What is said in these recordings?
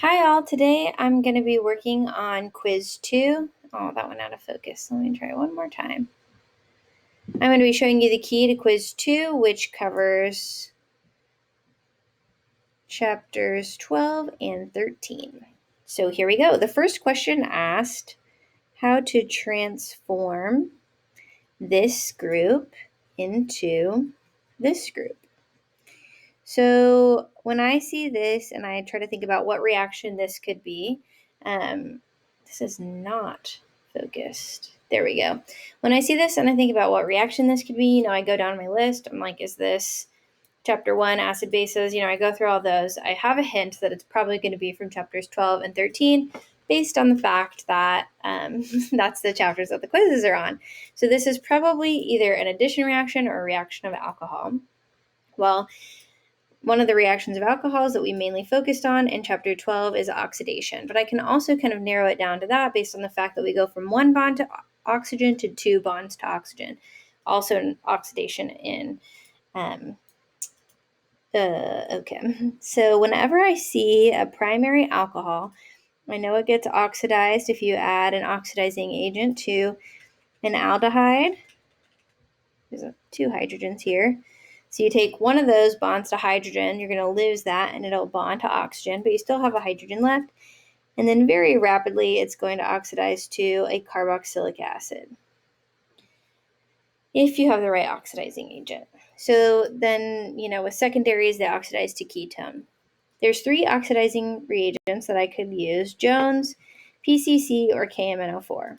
Hi all, today I'm going to be working on quiz 2. Oh, that went out of focus. Let me try one more time. I'm going to be showing you the key to quiz 2, which covers chapters 12 and 13. So here we go. The first question asked how to transform this group into this group. So when I see this and I try to think about what reaction this could be, this is not focused. There we go. When I see this and I think about what reaction this could be, I go down my list. I'm like, is this chapter 1, acid bases? I go through all those. I have a hint that it's probably going to be from chapters 12 and 13 based on the fact that that's the chapters that the quizzes are on. So this is probably either an addition reaction or a reaction of alcohol. Well, one of the reactions of alcohols that we mainly focused on in chapter 12 is oxidation, but I can also kind of narrow it down to that based on the fact that we go from 1 bond to oxygen to 2 bonds to oxygen. Also an oxidation in okay. So whenever I see a primary alcohol, I know it gets oxidized if you add an oxidizing agent to an aldehyde. There's 2 hydrogens here. So you take one of those bonds to hydrogen, you're going to lose that and it'll bond to oxygen, but you still have a hydrogen left. And then very rapidly, it's going to oxidize to a carboxylic acid if you have the right oxidizing agent. So then, with secondaries, they oxidize to ketone. There's 3 oxidizing reagents that I could use: Jones, PCC, or KMNO4.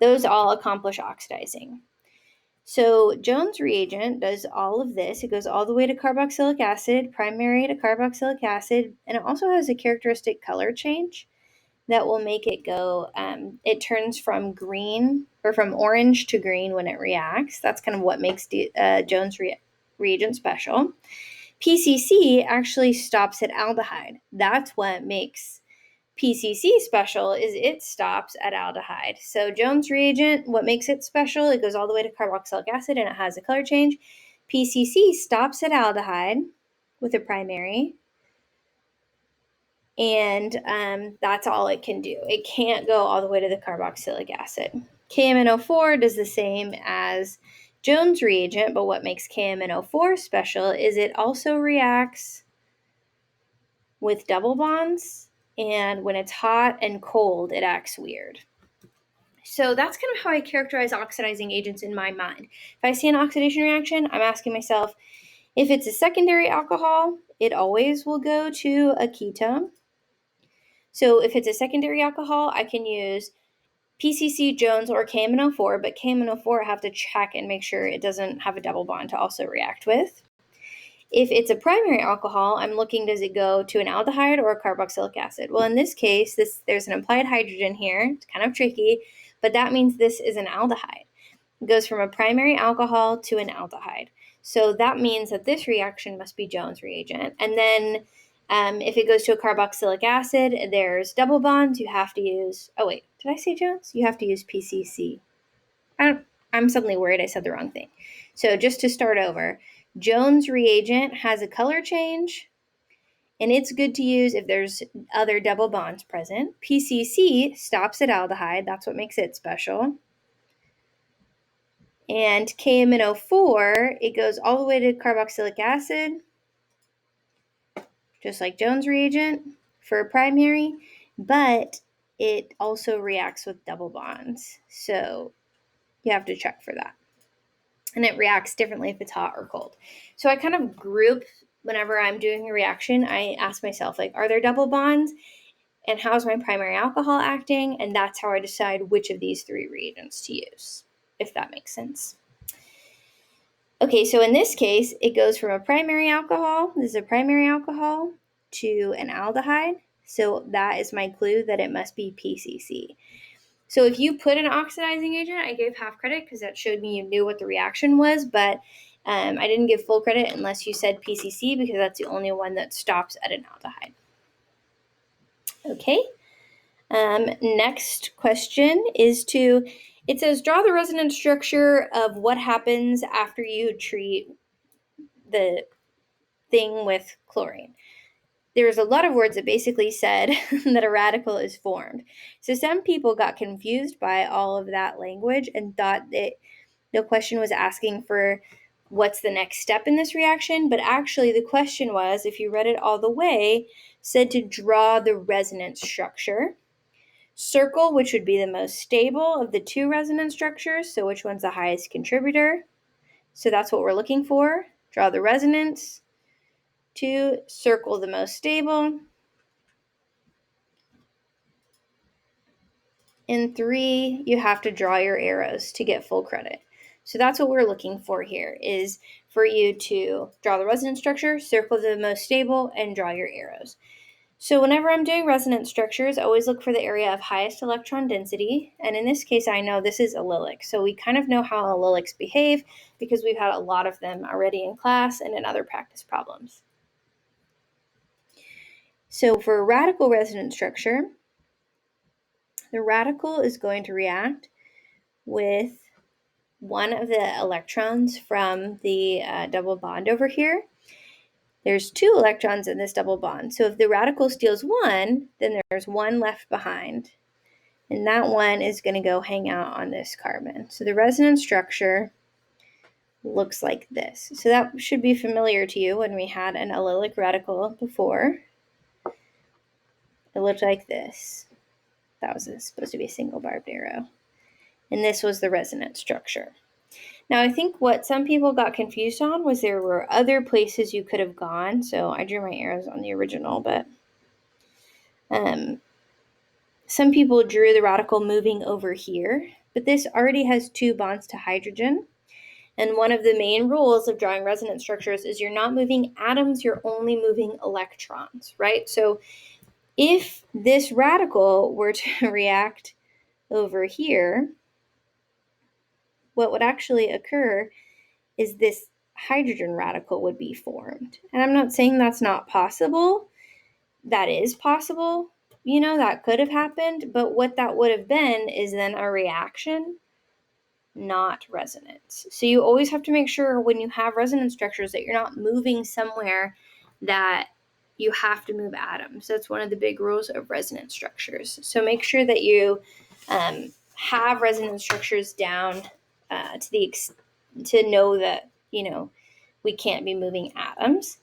Those all accomplish oxidizing. So Jones reagent does all of this. It goes all the way to carboxylic acid, primary to carboxylic acid, and it also has a characteristic color change that will make it go, it turns from green or from orange to green when it reacts. That's kind of what makes Jones reagent special. PCC actually stops at aldehyde. That's what makes PCC special, is it stops at aldehyde. So Jones reagent, what makes it special, it goes all the way to carboxylic acid and it has a color change. PCC stops at aldehyde with a primary, and that's all it can do. It can't go all the way to the carboxylic acid. KMNO4 does the same as Jones reagent, but what makes KMNO4 special is it also reacts with double bonds, and when it's hot and cold, it acts weird. So that's kind of how I characterize oxidizing agents in my mind. If I see an oxidation reaction, I'm asking myself, if it's a secondary alcohol, it always will go to a ketone. So if it's a secondary alcohol, I can use PCC, Jones, or KMNO4, but KMNO4 I have to check and make sure it doesn't have a double bond to also react with. If it's a primary alcohol, I'm looking, does it go to an aldehyde or a carboxylic acid? Well, in this case, there's an implied hydrogen here. It's kind of tricky, but that means this is an aldehyde. It goes from a primary alcohol to an aldehyde. So that means that this reaction must be Jones reagent. And then if it goes to a carboxylic acid, there's double bonds. You have to use, oh wait, did I say Jones? You have to use PCC. I'm suddenly worried I said the wrong thing. So just to start over, Jones reagent has a color change, and it's good to use if there's other double bonds present. PCC stops at aldehyde. That's what makes it special. And KMNO4, it goes all the way to carboxylic acid, just like Jones reagent for a primary, but it also reacts with double bonds. So you have to check for that. And it reacts differently if it's hot or cold. So I kind of group, whenever I'm doing a reaction, I ask myself, are there double bonds? And how's my primary alcohol acting? And that's how I decide which of these 3 reagents to use, if that makes sense. Okay, so in this case, it goes from a primary alcohol, this is a primary alcohol, to an aldehyde. So that is my clue that it must be PCC. So if you put an oxidizing agent, I gave half credit because that showed me you knew what the reaction was, but I didn't give full credit unless you said PCC because that's the only one that stops at an aldehyde. Okay. Next question is it says, draw the resonance structure of what happens after you treat the thing with chlorine. there's a lot of words that basically said that a radical is formed. So some people got confused by all of that language and thought that the question was asking for what's the next step in this reaction, but actually the question was, if you read it all the way, said to draw the resonance structure, circle which would be the most stable of the two resonance structures, so which one's the highest contributor. So that's what we're looking for. Draw the resonance. 2, circle the most stable. And 3, you have to draw your arrows to get full credit. So that's what we're looking for here, is for you to draw the resonance structure, circle the most stable, and draw your arrows. So whenever I'm doing resonance structures, I always look for the area of highest electron density. And in this case, I know this is allylic. So we kind of know how allylics behave because we've had a lot of them already in class and in other practice problems. So for a radical resonance structure, the radical is going to react with one of the electrons from the double bond over here. There's 2 electrons in this double bond. So if the radical steals 1, then there's 1 left behind. And that 1 is going to go hang out on this carbon. So the resonance structure looks like this. So that should be familiar to you when we had an allylic radical before. It looked like this. That was supposed to be a single barbed arrow. And this was the resonance structure. Now, I think what some people got confused on was there were other places you could have gone. So I drew my arrows on the original, but some people drew the radical moving over here. But this already has 2 bonds to hydrogen. And one of the main rules of drawing resonance structures is you're not moving atoms, you're only moving electrons, right? So if this radical were to react over here, what would actually occur is this hydrogen radical would be formed. And I'm not saying that's not possible. That is possible. You know, that could have happened. But what that would have been is then a reaction, not resonance. So you always have to make sure when you have resonance structures that you're not moving somewhere that you have to move atoms. That's one of the big rules of resonance structures. So make sure that you have resonance structures down to know that, you know, we can't be moving atoms.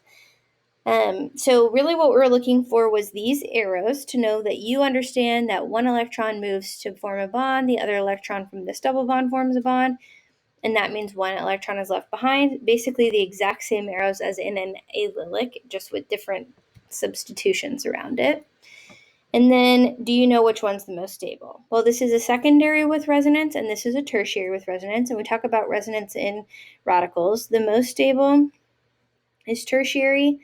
So really what we're looking for was these arrows to know that you understand that one electron moves to form a bond, the other electron from this double bond forms a bond, and that means one electron is left behind. Basically the exact same arrows as in an allylic, just with different substitutions around it. And then, do you know which one's the most stable? Well, this is a secondary with resonance, and this is a tertiary with resonance. And we talk about resonance in radicals. The most stable is tertiary,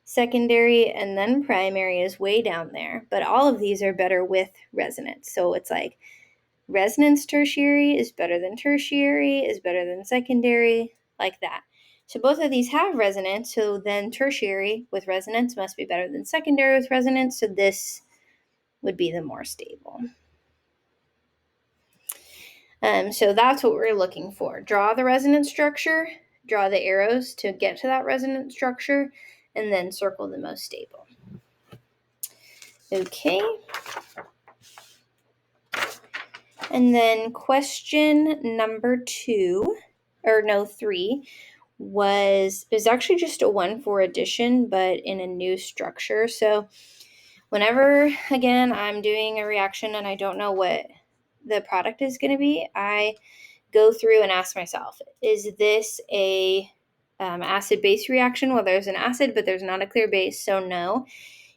secondary, and then primary is way down there. But all of these are better with resonance. So it's like resonance tertiary is better than tertiary, is better than secondary, like that. So both of these have resonance, so then tertiary with resonance must be better than secondary with resonance. So this would be the more stable. So that's what we're looking for. Draw the resonance structure, draw the arrows to get to that resonance structure, and then circle the most stable. Okay. And then question number 3 was actually just a 1 for addition, but in a new structure. So whenever, again, I'm doing a reaction and I don't know what the product is going to be, I go through and ask myself, is this a acid-base reaction? Well, there's an acid, but there's not a clear base, so no.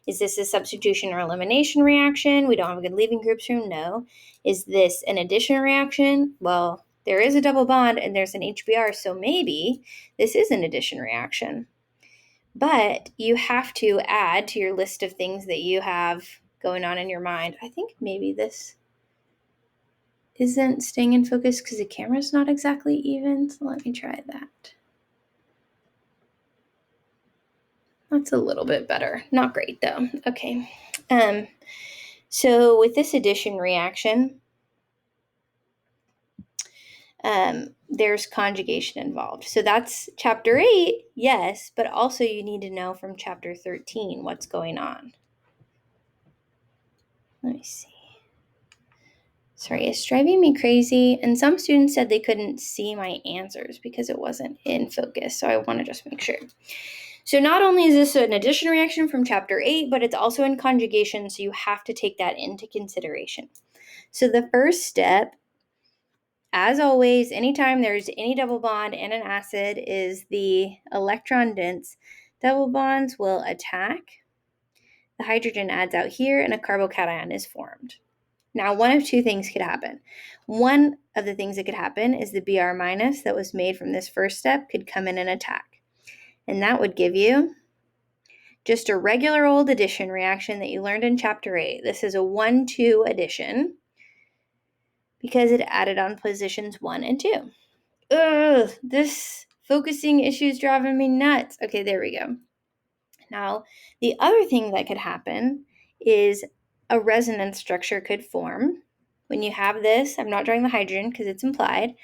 Is this a substitution or elimination reaction? We don't have a good leaving groups room, no. Is this an addition reaction? Well, there is a double bond and there's an HBr, so maybe this is an addition reaction. But you have to add to your list of things that you have going on in your mind. I think maybe this isn't staying in focus because the camera's not exactly even, so let me try that. That's a little bit better. Not great though. Okay. So with this addition reaction, there's conjugation involved. So that's chapter 8, yes, but also you need to know from chapter 13 what's going on. Let me see. Sorry, it's driving me crazy. And some students said they couldn't see my answers because it wasn't in focus. So I want to just make sure. So not only is this an addition reaction from chapter 8, but it's also in conjugation. So you have to take that into consideration. So the first step, as always, anytime there's any double bond in an acid, is the electron-dense double bonds will attack. The hydrogen adds out here and a carbocation is formed. Now, one of two things could happen. One of the things that could happen is the Br minus that was made from this first step could come in and attack. And that would give you just a regular old addition reaction that you learned in chapter 8. This is a 1,2 addition because it added on positions 1 and 2. Ugh, this focusing issue is driving me nuts. Okay, there we go. Now, the other thing that could happen is a resonance structure could form. When you have this, I'm not drawing the hydrogen because it's implied,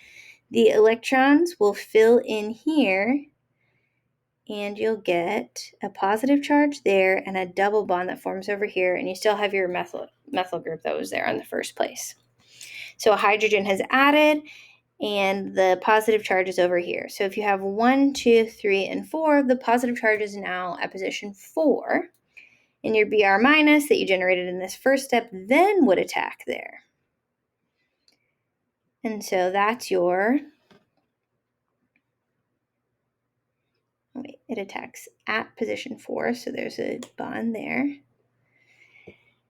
the electrons will fill in here and you'll get a positive charge there and a double bond that forms over here, and you still have your methyl group that was there in the first place. So a hydrogen has added and the positive charge is over here. So if you have 1, 2, 3, and 4, the positive charge is now at position 4. And your Br minus that you generated in this first step then would attack there. And so that's your, it attacks at position 4, so there's a bond there.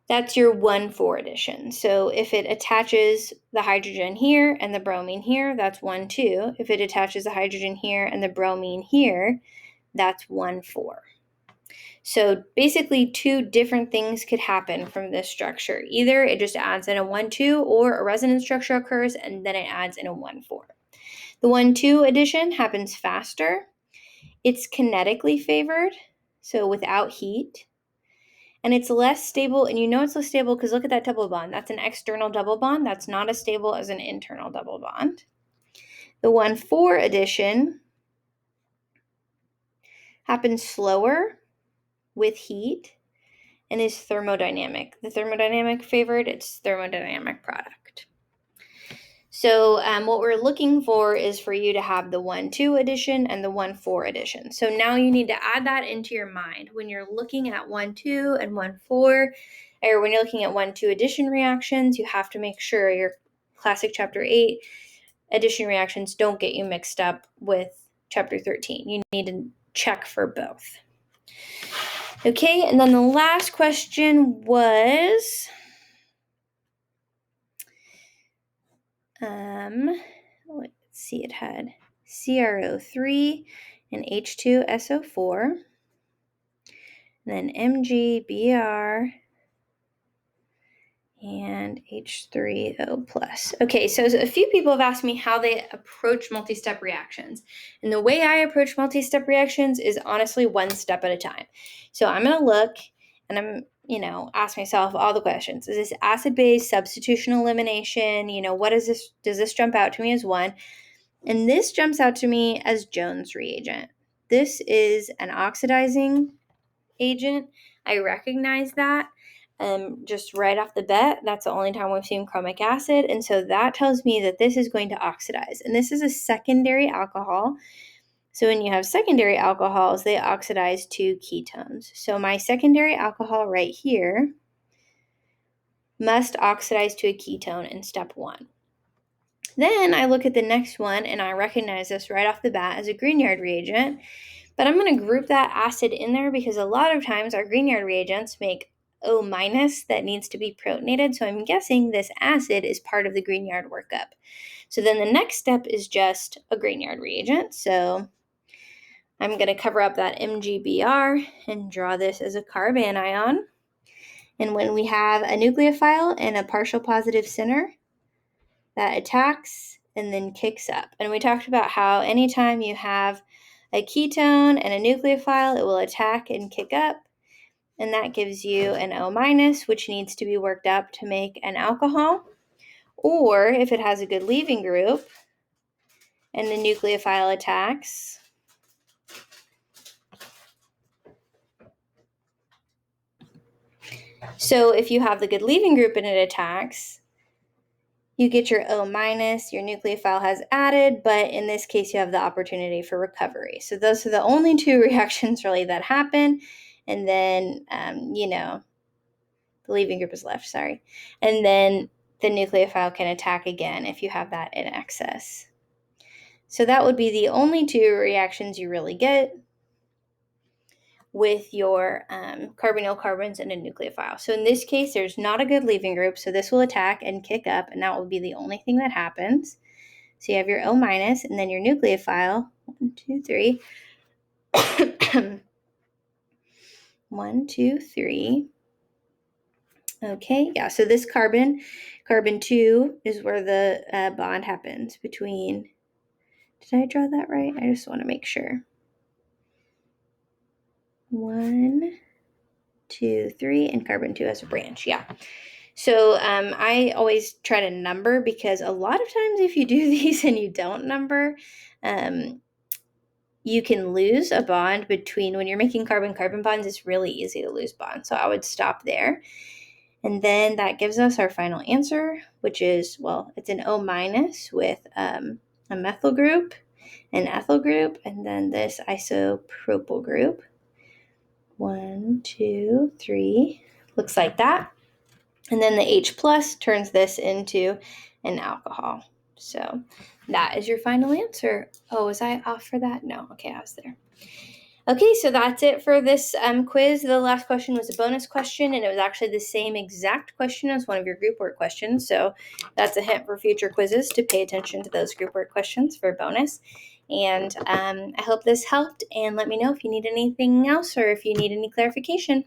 That's your 1,4 addition. So if it attaches the hydrogen here and the bromine here, that's 1,2. If it attaches the hydrogen here and the bromine here, that's 1,4. So basically 2 different things could happen from this structure. Either it just adds in a 1,2 or a resonance structure occurs and then it adds in a 1,4. The 1,2 addition happens faster. It's kinetically favored, so without heat. And it's less stable, and you know it's less stable because look at that double bond. That's an external double bond. That's not as stable as an internal double bond. The 1,4 addition happens slower with heat and is thermodynamic. The thermodynamic favored, it's thermodynamic product. So what we're looking for is for you to have the 1,2 addition and the 1,4 addition. So now you need to add that into your mind. When you're looking at 1,2 and 1,4, or when you're looking at 1,2 addition reactions, you have to make sure your classic chapter 8 addition reactions don't get you mixed up with chapter 13. You need to check for both. Okay, and then the last question was, let's see, it had CrO3 and H2SO4, then MgBr and H3O+. Okay, so a few people have asked me how they approach multi-step reactions. And the way I approach multi-step reactions is honestly one step at a time. So I'm going to look and I'm, ask myself all the questions. Is this acid-base substitution elimination? What is this? Does this jump out to me as one? And this jumps out to me as Jones reagent. This is an oxidizing agent. I recognize that. Just right off the bat, that's the only time we've seen chromic acid. And so that tells me that this is going to oxidize. And this is a secondary alcohol. So when you have secondary alcohols, they oxidize to ketones. So my secondary alcohol right here must oxidize to a ketone in step 1. Then I look at the next one and I recognize this right off the bat as a Grignard reagent. But I'm going to group that acid in there because a lot of times our Grignard reagents make O- that needs to be protonated. So I'm guessing this acid is part of the Grignard workup. So then the next step is just a Grignard reagent. So I'm going to cover up that MgBr and draw this as a carb anion. And when we have a nucleophile and a partial positive center, that attacks and then kicks up. And we talked about how anytime you have a ketone and a nucleophile, it will attack and kick up. And that gives you an O-, which needs to be worked up to make an alcohol. Or if it has a good leaving group, and the nucleophile attacks. So if you have the good leaving group and it attacks, you get your O minus, your nucleophile has added, but in this case, you have the opportunity for recovery. So those are the only two reactions really that happen. And then, the leaving group is left, sorry. And then the nucleophile can attack again if you have that in excess. So that would be the only two reactions you really get with your carbonyl carbons and a nucleophile. So in this case, there's not a good leaving group, so this will attack and kick up, and that will be the only thing that happens. So you have your O minus, and then your nucleophile, 1, 2, 3. 1, 2, 3. Okay, yeah, so this carbon 2 is where the bond happens between, did I draw that right? I just want to make sure. 1, 2, 3, and carbon 2 has a branch, yeah. So I always try to number, because a lot of times if you do these and you don't number, you can lose a bond between, when you're making carbon-carbon bonds, it's really easy to lose bonds. So I would stop there. And then that gives us our final answer, which is, well, it's an O minus with a methyl group, an ethyl group, and then this isopropyl group. 1, 2, 3, looks like that. And then the H plus turns this into an alcohol. So that is your final answer. Oh, was I off for that? No. Okay, I was there. Okay, so that's it for this quiz. The last question was a bonus question, and it was actually the same exact question as one of your group work questions. So that's a hint for future quizzes to pay attention to those group work questions for bonus. And I hope this helped, and let me know if you need anything else or if you need any clarification.